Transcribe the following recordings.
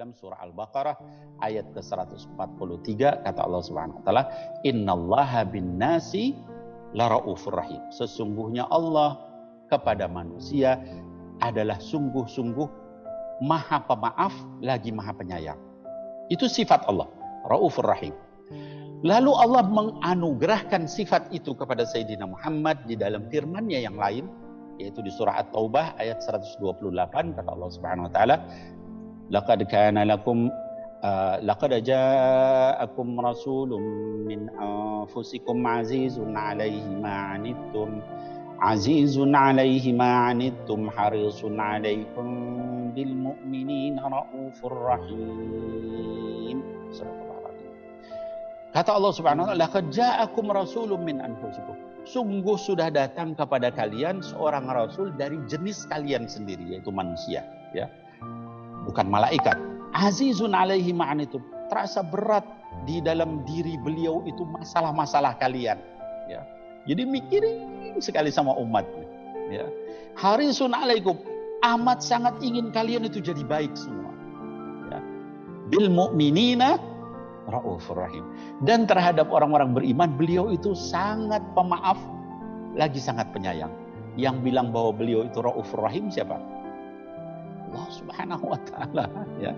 dalam surah Al-Baqarah ayat ke-143 kata Allah Subhanahu wa taala, "Innallaha bin-nasi laraufur rahim." Sesungguhnya Allah kepada manusia adalah sungguh-sungguh Maha Pemaaf lagi Maha Penyayang. Itu sifat Allah, Raufur Rahim. Lalu Allah menganugerahkan sifat itu kepada Sayyidina Muhammad di dalam firman-Nya yang lain, yaitu di surah At-Taubah ayat 128 kata Allah Subhanahu wa taala, "Laqad kana lakum laqad ja'akum rasulun min anfusikum azizun 'alaihi ma 'anittum azizun 'alaihi ma 'anittum harisun 'alaikum bil mu'minina raufur rahim." Kata Allah Subhanahu wa taala, "Laqad ja'akum rasulun min anfusikum." Sungguh sudah datang kepada kalian seorang rasul dari jenis kalian sendiri, yaitu manusia, ya. Bukan malaikat. Azizun 'alaihi ma 'anittum. Terasa berat di dalam diri beliau itu masalah-masalah kalian, ya. Jadi mikirin sekali sama umatnya, ya. Harisun 'alaikum. Amat sangat ingin kalian itu jadi baik semua, ya. Bil mu'minina Raufur Rahim. Dan terhadap orang-orang beriman, beliau itu sangat pemaaf, lagi sangat penyayang. Yang bilang bahwa beliau itu Raufur Rahim siapa? Allah Subhanahu wa taala, ya.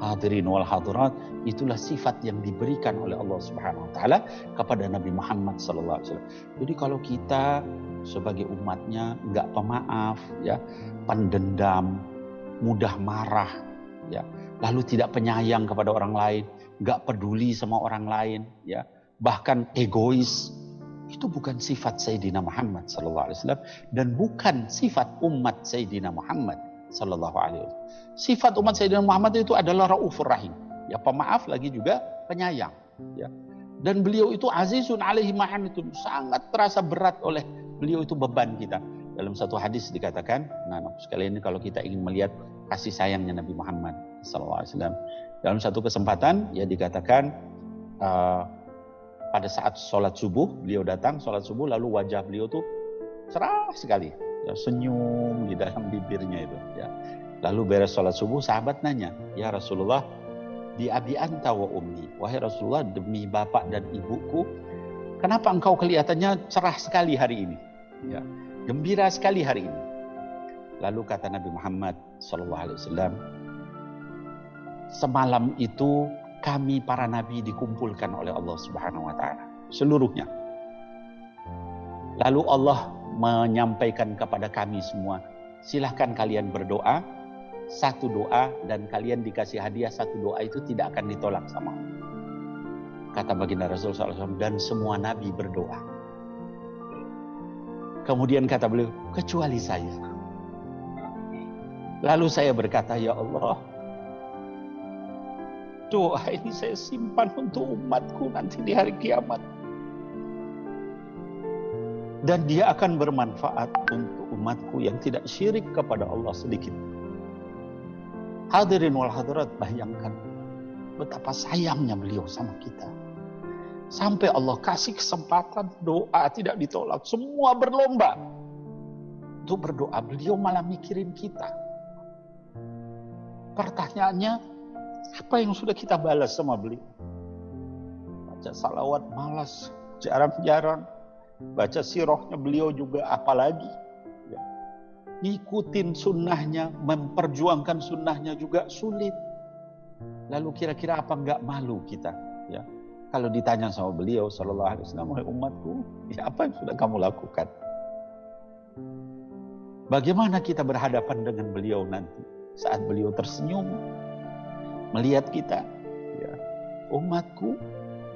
Hadirin wal hadirat, itulah sifat yang diberikan oleh Allah Subhanahu wa taala kepada Nabi Muhammad sallallahu alaihi wasallam. Jadi kalau kita sebagai umatnya enggak pemaaf, ya, pendendam, mudah marah, ya, lalu tidak penyayang kepada orang lain, nggak peduli sama orang lain, ya, bahkan egois, itu bukan sifat Sayyidina Muhammad sallallahu alaihi wasallam dan bukan sifat umat Sayyidina Muhammad sallallahu alaihi wasallam. Sifat umat Sayyidina Muhammad itu adalah Raufur Rahim, ya, pemaaf lagi juga penyayang, ya. Dan beliau itu azizun 'alaihi ma 'anittum, sangat terasa berat oleh beliau itu beban kita. Dalam satu hadis dikatakan, nah sekalian ini kalau kita ingin melihat kasih sayangnya Nabi Muhammad sallallahu alaihi wasallam, dalam satu kesempatan ya dikatakan pada saat sholat subuh, beliau datang sholat subuh, lalu wajah beliau tuh cerah sekali, ya, senyum di dalam bibirnya itu, ya. Lalu beres sholat subuh, sahabat nanya, "Ya Rasulullah, di abi anta wa ummi," wahai Rasulullah, demi bapak dan ibuku, kenapa engkau kelihatannya cerah sekali hari ini, ya, gembira sekali hari ini? Lalu kata Nabi Muhammad sallallahu alaihi wasallam, semalam itu kami para nabi dikumpulkan oleh Allah Subhanahu wa taala seluruhnya. Lalu Allah menyampaikan kepada kami semua, silahkan kalian berdoa, satu doa dan kalian dikasih hadiah, satu doa itu tidak akan ditolak sama Allah. Kata baginda Rasul SAW, dan semua nabi berdoa. Kemudian kata beliau, kecuali saya. Lalu saya berkata, ya Allah, doa ini saya simpan untuk umatku nanti di hari kiamat. Dan dia akan bermanfaat untuk umatku yang tidak syirik kepada Allah sedikit. Hadirin wal hadirat, bayangkan betapa sayangnya beliau sama kita. Sampai Allah kasih kesempatan doa tidak ditolak. Semua berlomba untuk berdoa. Beliau malah mikirin kita. Pertanyaannya, apa yang sudah kita balas sama beliau? Baca salawat malas, jarang-jarang. Baca sirahnya beliau juga apalagi. Ya. Ngikutin sunnahnya, memperjuangkan sunnahnya juga sulit. Lalu kira-kira apa enggak malu kita? Ya. Kalau ditanya sama beliau sallallahu alaihi wasallam, wahai umatku, ya apa yang sudah kamu lakukan? Bagaimana kita berhadapan dengan beliau nanti saat beliau tersenyum melihat kita, ya, umatku,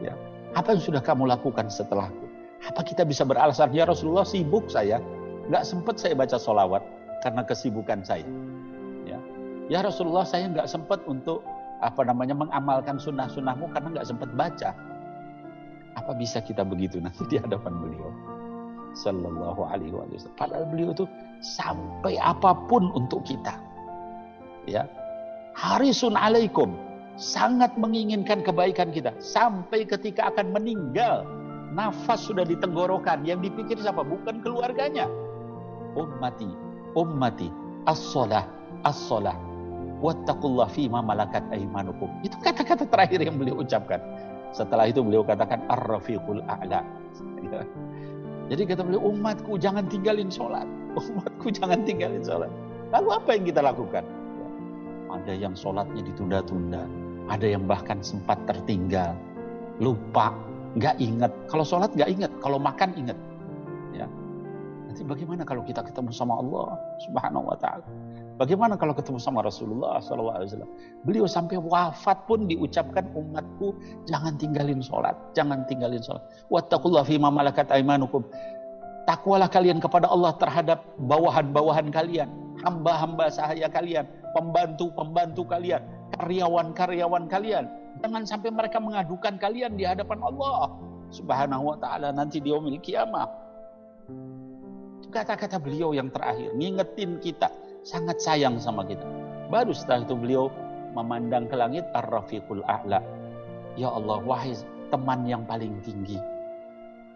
ya, apa yang sudah kamu lakukan setelahku? Apa kita bisa beralasan, ya Rasulullah sibuk saya, nggak sempat saya baca sholawat karena kesibukan saya. Ya Rasulullah saya nggak sempat untuk mengamalkan sunnah-sunnahmu karena nggak sempat baca. Apa bisa kita begitu nanti di hadapan beliau? Sallallahu alaihi wasallam. Padahal beliau itu sampai apapun untuk kita. Ya, harisun alaikum, sangat menginginkan kebaikan kita sampai ketika akan meninggal, nafas sudah di tenggorokan, yang dipikir siapa? Bukan keluarganya. Ummati, ummati, as-shalah, as-shalah. wattaqullah fima malakat aimanukum. Itu kata-kata terakhir yang beliau ucapkan. Setelah itu beliau katakan ar-rafiqul a'la. Ya. Jadi kata beliau, umatku jangan tinggalin sholat. Umatku jangan tinggalin sholat. Lalu apa yang kita lakukan? Ya. Ada yang sholatnya ditunda-tunda. Ada yang bahkan sempat tertinggal. Lupa, nggak ingat. Kalau sholat nggak ingat, kalau makan ingat. Ya. Nanti bagaimana kalau kita ketemu sama Allah Subhanahu wa ta'ala? Bagaimana kalau ketemu sama Rasulullah SAW? Beliau sampai wafat pun diucapkan, umatku jangan tinggalin sholat. Jangan tinggalin sholat. Wattaqullah fima malakat aimanukum. Takwalah kalian kepada Allah terhadap bawahan-bawahan kalian. Hamba-hamba sahaya kalian. Pembantu-pembantu kalian. Karyawan-karyawan kalian. Jangan sampai mereka mengadukan kalian di hadapan Allah Subhanahu wa ta'ala nanti di yaumil qiyamah. Kata-kata beliau yang terakhir. Ngingetin kita. Sangat sayang sama kita. Baru setelah itu beliau memandang ke langit, ar-rafiqul a'la. Ya Allah, wahai teman yang paling tinggi,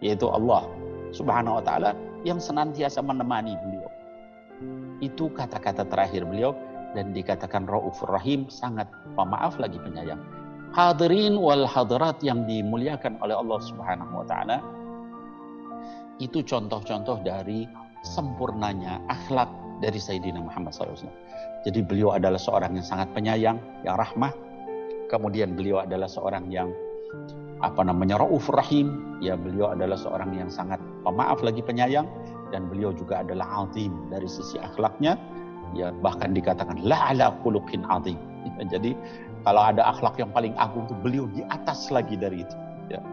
yaitu Allah Subhanahu wa ta'ala yang senantiasa menemani beliau. Itu kata-kata terakhir beliau, dan dikatakan Raufur Rahim, sangat pemaaf lagi penyayang. Hadirin wal hadirat yang dimuliakan oleh Allah Subhanahu wa ta'ala, itu contoh-contoh dari sempurnanya akhlak dari Sayyidina Muhammad SAW. Jadi beliau adalah seorang yang sangat penyayang, yang rahmah. Kemudian beliau adalah seorang yang Raufur Rahim. Ya, beliau adalah seorang yang sangat pemaaf lagi penyayang, dan beliau juga adalah azim dari sisi akhlaknya. Ya, bahkan dikatakan la ala khuluqin azim. Ya, jadi kalau ada akhlak yang paling agung itu beliau di atas lagi dari itu. Ya.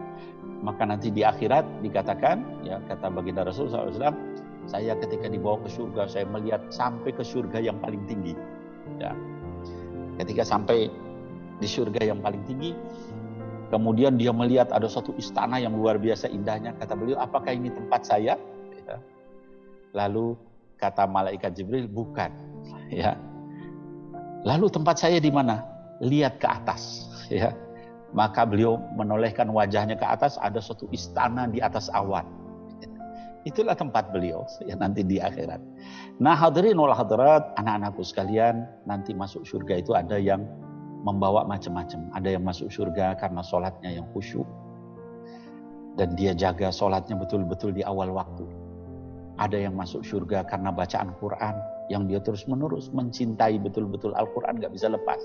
Maka nanti di akhirat dikatakan, ya kata baginda Rasulullah SAW, saya ketika dibawa ke surga, saya melihat sampai ke surga yang paling tinggi. Ya. Ketika sampai di surga yang paling tinggi, kemudian dia melihat ada suatu istana yang luar biasa indahnya. Kata beliau, apakah ini tempat saya? Ya. Lalu kata malaikat Jibril, bukan. Ya. Lalu tempat saya di mana? Lihat ke atas. Ya. Maka beliau menolehkan wajahnya ke atas, ada suatu istana di atas awan. Itulah tempat beliau ya, nanti di akhirat. Nah, hadirin wal hadirat, anak-anakku sekalian, nanti masuk surga itu ada yang membawa macam-macam. Ada yang masuk surga karena sholatnya yang khusyuk, dan dia jaga sholatnya betul-betul di awal waktu. Ada yang masuk surga karena bacaan Quran, yang dia terus-menerus mencintai betul-betul Al-Quran, gak bisa lepas.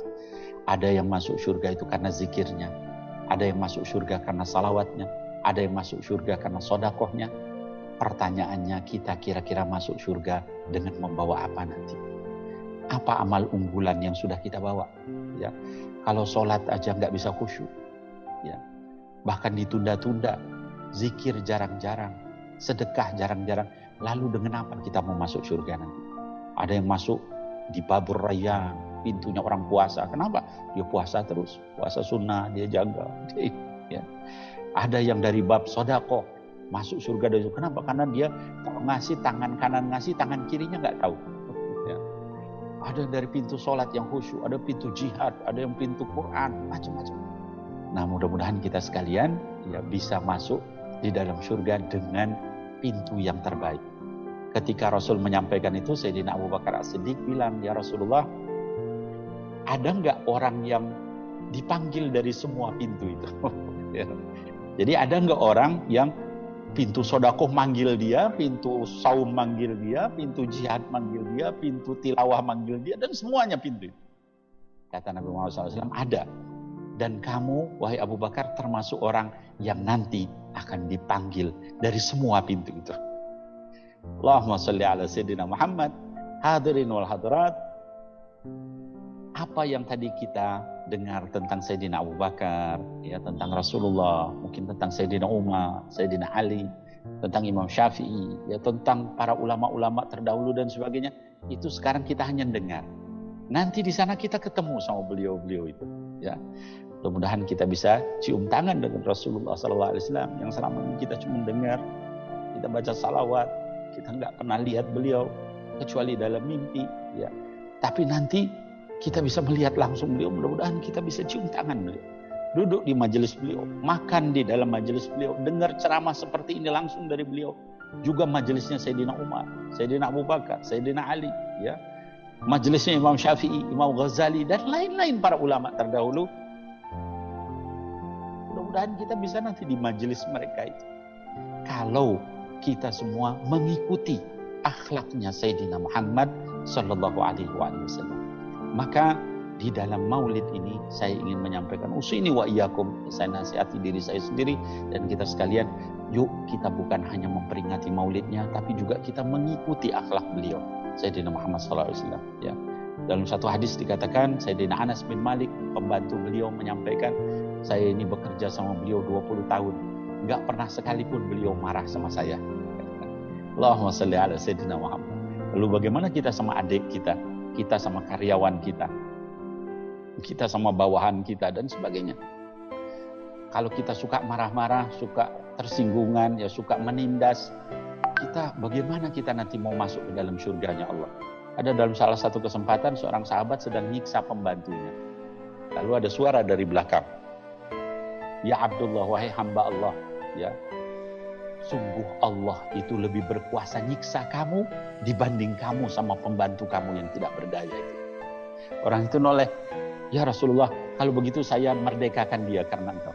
Ada yang masuk surga itu karena zikirnya. Ada yang masuk surga karena salawatnya. Ada yang masuk surga karena sodakohnya. Pertanyaannya, kita kira-kira masuk surga dengan membawa apa nanti? Apa amal unggulan yang sudah kita bawa? Ya, kalau sholat aja nggak bisa khusyuk, ya, bahkan ditunda-tunda, zikir jarang-jarang, sedekah jarang-jarang. Lalu dengan apa kita mau masuk surga nanti? Ada yang masuk di babur rayyan, pintunya orang puasa. Kenapa? Dia puasa terus, puasa sunnah dia jaga. Ya. Ada yang dari bab sodakoh, masuk surga dari itu. Kenapa? Karena dia ngasih tangan kanan, ngasih tangan kirinya nggak tahu. Ya. Ada dari pintu sholat yang khusyuk, ada pintu jihad, ada yang pintu Quran, macam-macam. Nah, mudah-mudahan kita sekalian ya bisa masuk di dalam surga dengan pintu yang terbaik. Ketika Rasul menyampaikan itu, Sayyidina Abu Bakar As-Siddiq bilang, ya Rasulullah, ada nggak orang yang dipanggil dari semua pintu itu? Ya. Jadi ada nggak orang yang pintu sodakoh manggil dia, pintu saum manggil dia, pintu jihad manggil dia, pintu tilawah manggil dia, dan semuanya pintu. Kata Nabi Muhammad SAW, ada. Dan kamu, wahai Abu Bakar, termasuk orang yang nanti akan dipanggil dari semua pintu itu. Allahumma sholli ala Sayyidina Muhammad. Hadirin wal hadirat, apa yang tadi kita dengar tentang Sayyidina Abu Bakar, ya, tentang Rasulullah, mungkin tentang Sayyidina Umar, Sayyidina Ali, tentang Imam Syafi'i, ya, tentang para ulama-ulama terdahulu dan sebagainya, itu sekarang kita hanya dengar. Nanti di sana kita ketemu sama beliau-beliau itu, ya. Mudah-mudahan kita bisa cium tangan dengan Rasulullah SAW yang selama ini kita cuma dengar, kita baca salawat, kita nggak pernah lihat beliau kecuali dalam mimpi, ya. Tapi nanti kita bisa melihat langsung beliau, mudah-mudahan kita bisa cium tangan beliau, duduk di majelis beliau, makan di dalam majelis beliau, dengar ceramah seperti ini langsung dari beliau. Juga majelisnya Sayyidina Umar, Sayyidina Abu Bakar, Sayyidina Ali, ya. majelisnya Imam Syafi'i, Imam Ghazali, dan lain-lain para ulama terdahulu. Mudah-mudahan kita bisa nanti di majelis mereka itu. Kalau kita semua mengikuti akhlaknya Sayyidina Muhammad Sallallahu Alaihi Wasallam. Maka di dalam maulid ini saya ingin menyampaikan usini wa iyyakum, saya nasihati diri saya sendiri dan kita sekalian, yuk kita bukan hanya memperingati maulidnya, tapi juga kita mengikuti akhlak beliau Sayyidina Muhammad Sallallahu Alaihi Wasallam. Ya. Dalam satu hadis dikatakan Sayyidina Anas bin Malik, pembantu beliau, menyampaikan, saya ini bekerja sama beliau 20 tahun, nggak pernah sekalipun beliau marah sama saya. Allahumma shalli ala Sayyidina Muhammad. Lalu bagaimana kita sama adik kita, kita sama karyawan kita sama bawahan kita dan sebagainya. Kalau kita suka marah-marah, suka tersinggungan, ya suka menindas, kita bagaimana kita nanti mau masuk ke dalam surganya Allah? Ada dalam salah satu kesempatan seorang sahabat sedang nyiksa pembantunya. Lalu ada suara dari belakang. Ya Abdullah, wahai hamba Allah, ya. Sungguh Allah itu lebih berkuasa nyiksa kamu dibanding kamu sama pembantu kamu yang tidak berdaya itu. Orang itu noleh, ya Rasulullah, kalau begitu saya merdekakan dia karena engkau.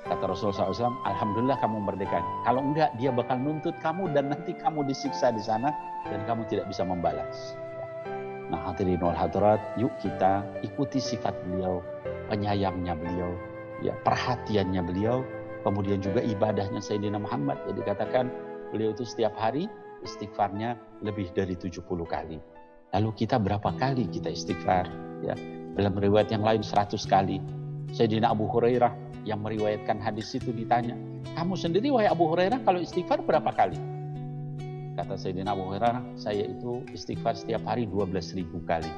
Kata Rasulullah SAW, alhamdulillah kamu merdekakan. Kalau enggak, dia bakal nuntut kamu dan nanti kamu disiksa di sana dan kamu tidak bisa membalas. Nah hadirin wal hadirat, yuk kita ikuti sifat beliau, penyayangnya beliau, ya perhatiannya beliau, kemudian juga ibadahnya Sayyidina Muhammad. Jadi dikatakan beliau itu setiap hari istighfarnya lebih dari 70 kali. Lalu kita berapa kali kita istighfar? Ya. Dalam riwayat yang lain 100 kali. Sayyidina Abu Hurairah yang meriwayatkan hadis itu ditanya, kamu sendiri wahai Abu Hurairah kalau istighfar berapa kali? Kata Sayyidina Abu Hurairah, saya itu istighfar setiap hari 12.000 kali.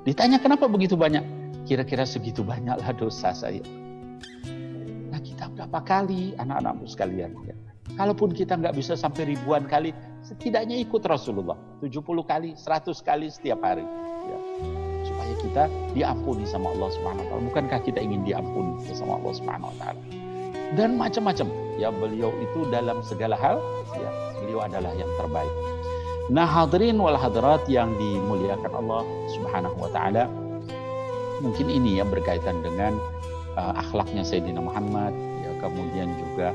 Ditanya kenapa begitu banyak? Kira-kira segitu banyaklah dosa saya. Nah kita berapa kali anak-anakmu sekalian? Ya. Kalaupun kita nggak bisa sampai ribuan kali, setidaknya ikut Rasulullah 70 kali, 100 kali setiap hari. Ya. Supaya kita diampuni sama Allah Subhanahu wa taala. Bukankah kita ingin diampuni sama Allah Subhanahu wa taala? Dan macam-macam. Ya, beliau itu dalam segala hal, ya, beliau adalah yang terbaik. Nah, hadirin wal hadirat yang dimuliakan Allah Subhanahu wa taala, mungkin ini ya berkaitan dengan akhlaknya Sayyidina Muhammad, ya, kemudian juga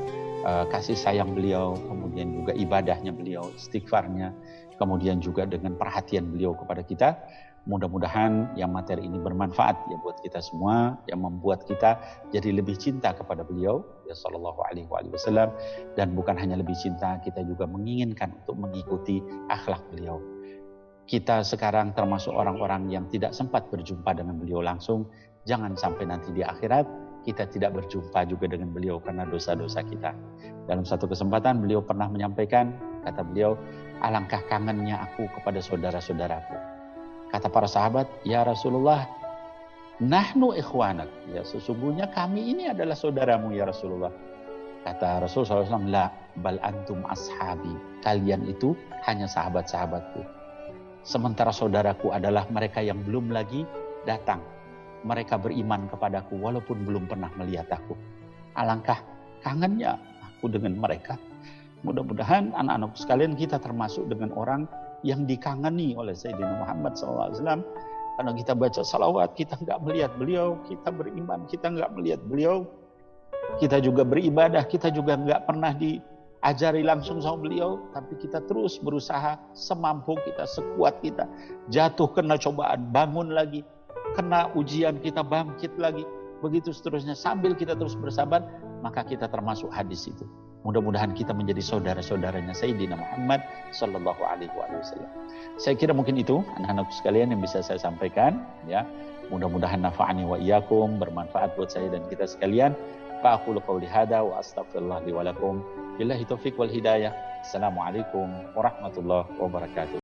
kasih sayang beliau, kemudian juga ibadahnya beliau, istighfarnya, kemudian juga dengan perhatian beliau kepada kita. Mudah-mudahan yang materi ini bermanfaat ya buat kita semua, yang membuat kita jadi lebih cinta kepada beliau ya sallallahu alaihi wasallam, dan bukan hanya lebih cinta, kita juga menginginkan untuk mengikuti akhlak beliau. Kita sekarang termasuk orang-orang yang tidak sempat berjumpa dengan beliau langsung. Jangan sampai nanti di akhirat kita tidak berjumpa juga dengan beliau karena dosa-dosa kita. Dalam satu kesempatan beliau pernah menyampaikan, kata beliau, alangkah kangennya aku kepada saudara-saudaraku. Kata para sahabat, ya Rasulullah, nahnu ikhwanak. Ya, sesungguhnya kami ini adalah saudaramu ya Rasulullah. Kata Rasulullah SAW, la bal antum ashabi. Kalian itu hanya sahabat-sahabatku. Sementara saudaraku adalah mereka yang belum lagi datang. Mereka beriman kepadaku walaupun belum pernah melihat aku. Alangkah kangennya aku dengan mereka. Mudah-mudahan anak-anak sekalian kita termasuk dengan orang yang dikangeni oleh Sayyidina Muhammad SAW. Karena kita baca salawat, kita nggak melihat beliau. Kita beriman, kita nggak melihat beliau. Kita juga beribadah, kita juga nggak pernah diajari langsung sama beliau. Tapi kita terus berusaha semampu kita, sekuat kita. Jatuh kena cobaan, bangun lagi. Kena ujian, kita bangkit lagi. Begitu seterusnya, sambil kita terus bersabar, maka kita termasuk hadis itu. Mudah-mudahan kita menjadi saudara-saudaranya Sayyidina Muhammad Sallallahu Alaihi Wasallam. Saya kira mungkin itu anak-anak sekalian yang bisa saya sampaikan. Ya, mudah-mudahan nafa'ani wa iyyakum, bermanfaat buat saya dan kita sekalian. Fa'aqulu qawli hada wa astaghfirullah li wa lakum. Billahi taufiq wal hidayah. Assalamualaikum warahmatullahi wabarakatuh.